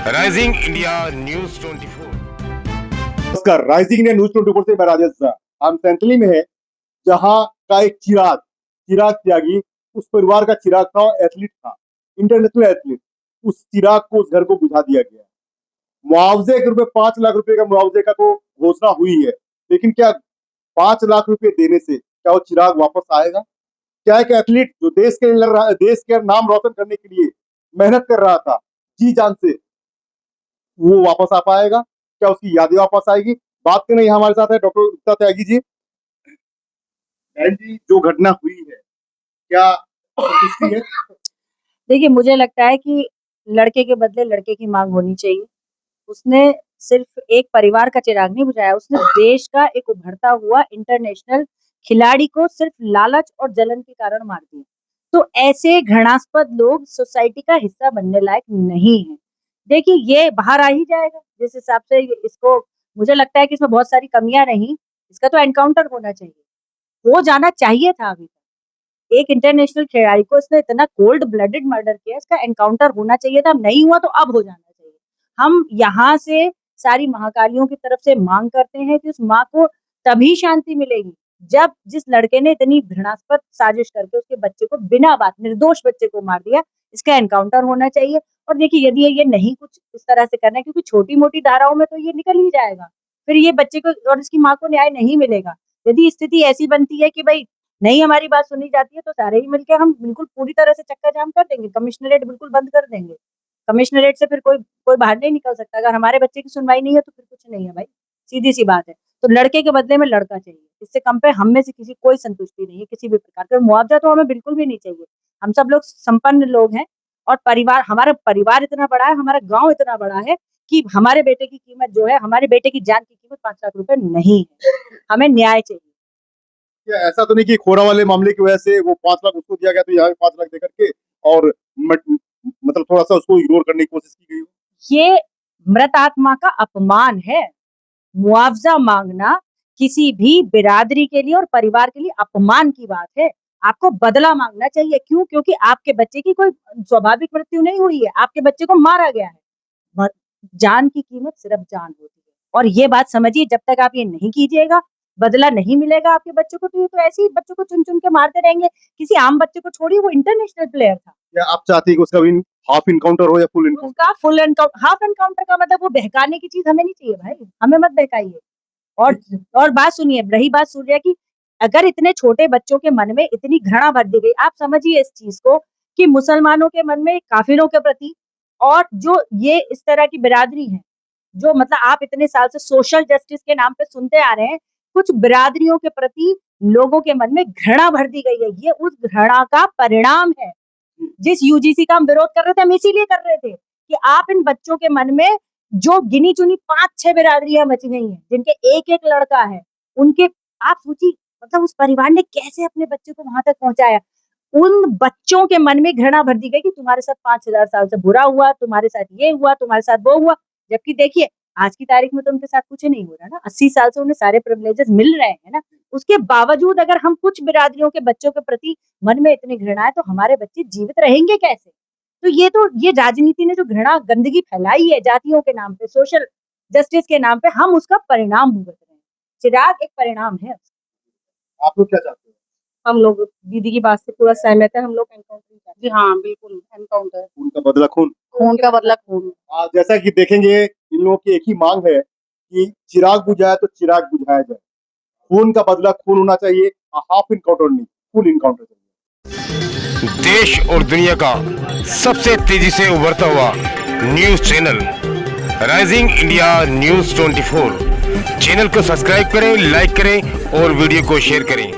Rising India news 24। नमस्कार, rising India news 24 से मैं राजेश झा। हम सैंतली में है, जहां का एक चिराग त्यागी, उस परिवार का चिराग था, एथलीट था, इंटरनेशनल एथलीट। उस चिराग को, उस घर को बुझा दिया गया। मुआवजे के रूप में 5 लाख रुपए का मुआवजे का तो घोषणा हुई है, लेकिन क्या 5 लाख रुपए देने से क्या वो चिराग वापस आएगा? क्या एक एथलीट जो देश के लिए लड़ रहा, देश के नाम रोशन करने के लिए मेहनत कर रहा था जी जान से, वो वापस आ पाएगा? क्या उसकी यादें वापस आएगी? बात करने हमारे साथ है डॉक्टर गुप्ता त्यागी जी। बहन जी, जो घटना हुई है, क्या संतुष्टि है? देखिए, मुझे लगता है कि लड़के के बदले लड़के की मांग होनी चाहिए। उसने सिर्फ एक परिवार का चिराग नहीं बुझाया, उसने देश का एक उभरता हुआ इंटरनेशनल खिलाड़ी को सिर्फ लालच और जलन के कारण मार दिया। तो ऐसे घृणास्पद लोग सोसाइटी का हिस्सा बनने लायक नहीं है। देखिए, ये बाहर आ ही जाएगा जिस हिसाब से इसको, मुझे लगता है कि इसमें बहुत सारी कमियां रही। इसका तो एनकाउंटर होना चाहिए, हो जाना चाहिए था अभी तक। एक इंटरनेशनल खिलाड़ी को इसने इतना कोल्ड ब्लडेड मर्डर किया, इसका एनकाउंटर होना चाहिए था। नहीं हुआ तो अब हो जाना चाहिए। हम यहाँ से सारी महाकालियों की तरफ से मांग करते हैं कि उस माँ को तभी शांति मिलेगी जब जिस लड़के ने इतनी घृणास्पद साजिश करके उसके बच्चे को, बिना बात, निर्दोष बच्चे को मार दिया, इसका एनकाउंटर होना चाहिए। और देखिए, यदि ये नहीं कुछ इस तरह से करना है, क्योंकि छोटी मोटी धाराओं में तो ये निकल ही जाएगा, फिर ये बच्चे को और इसकी माँ को न्याय नहीं मिलेगा। यदि स्थिति ऐसी बनती है कि भाई नहीं हमारी बात सुनी जाती है, तो सारे ही मिलके हम बिल्कुल पूरी तरह से चक्का जाम कर देंगे, कमिश्नरेट बिल्कुल बंद कर देंगे। कमिश्नरेट से फिर कोई बाहर नहीं निकल सकता। अगर हमारे बच्चे की सुनवाई नहीं है तो फिर कुछ नहीं है भाई, सीधी-सी बात है। तो लड़के के बदले में लड़का चाहिए। इससे कम पे हम में से किसी कोई संतुष्टि नहीं है किसी भी प्रकार का। मुआवजा तो हमें बिल्कुल भी नहीं चाहिए। हम सब लोग संपन्न लोग हैं और हमारा परिवार इतना बड़ा है, हमारा गाँव इतना बड़ा है कि हमारे बेटे की कीमत जो है, हमारे बेटे की जान की कीमत 5 लाख रुपए नहीं है। हमें न्याय चाहिए। क्या ऐसा तो नहीं कि खोरा वाले मामले की वजह से वो 5 लाख उसको दिया गया, तो यहाँ 5 लाख देकर के और मतलब थोड़ा सा उसको इग्नोर करने की कोशिश की गई हो? ये मृत आत्मा का अपमान है। मुआवजा मांगना किसी भी बिरादरी के लिए और परिवार के लिए अपमान की बात है। आपको बदला मांगना चाहिए। क्यों? क्योंकि आपके बच्चे की कोई स्वाभाविक मृत्यु नहीं हुई है, आपके बच्चे को मारा गया है। जान की कीमत सिर्फ जान होती है, और ये बात समझिए, जब तक आप ये नहीं कीजिएगा, बदला नहीं मिलेगा आपके बच्चों को, तो ये तो ऐसे ही बच्चों को चुन-चुन के मारते रहेंगे। किसी आम बच्चे को छोड़िए, वो इंटरनेशनल प्लेयर था। क्या आप चाहती है कि उसका भी हाफ इनकाउंटर हो या फुल इनकाउंटर? उसका फुल एनकाउंटर, हाफ एनकाउंटर का मतलब वो बहकाने की चीज़ हमें नहीं चाहिए भाई, हमें मत बहकाइए। और बात सुनिए, रही बात सूर्या की, अगर इतने छोटे बच्चों के मन में इतनी घृणा भर दी गई, आप समझिए इस चीज़ को कि मुसलमानों के मन में काफिरों के प्रति, और जो ये इस तरह की बिरादरी है, जो मतलब आप इतने साल से सोशल जस्टिस के नाम पे सुनते आ रहे हैं, कुछ बिरादरियों के प्रति लोगों के मन में घृणा भर दी गई है। ये उस घृणा का परिणाम है। जिस यूजीसी का हम विरोध कर रहे थे, हम इसीलिए कर रहे थे कि आप इन बच्चों के मन में, जो गिनी चुनी 5-6 बिरादरियां बची गई हैं, जिनके एक-एक लड़का है, उनके, आप सोचिए मतलब उस परिवार ने कैसे अपने बच्चे को वहां तक पहुंचाया। उन बच्चों के मन में घृणा भर दी गई कि तुम्हारे साथ 5000 साल से बुरा हुआ, तुम्हारे साथ ये हुआ, तुम्हारे साथ वो हुआ। जबकि देखिए, आज की तारीख में तो उनके साथ कुछ नहीं हो रहा ना, 80 साल से उन्हें सारे प्रिविलेजेस मिल रहे हैं ना। उसके बावजूद अगर हम कुछ बिरादरियों के बच्चों के प्रति मन में इतनी घृणा है, तो हमारे बच्चे जीवित रहेंगे कैसे? तो ये राजनीति ने जो घृणा गंदगी फैलाई है जातियों के नाम पे, सोशल जस्टिस के नाम पे, हम उसका परिणाम भुगत रहे हैं। चिराग एक परिणाम है। आप लोग क्या चाहते हैं? हम लोग दीदी की बात से पूरा सहमत है। हम लोग एनकाउंटर चाहते हैं। जी हाँ, बिल्कुल एनकाउंटर। उनका बदला खून। खून का बदला खून। जैसा कि देखेंगे, इन लोगों की एक ही मांग है कि चिराग बुझाया तो चिराग बुझाया जाए। खून का बदला खून होना चाहिए, हाफ इनकाउंटर नहीं, फुल इनकाउंटर चाहिए। देश और दुनिया का सबसे तेजी से उभरता हुआ news channel rising India news 24। Channel को सब्सक्राइब करें, लाइक करें और वीडियो को शेयर करें।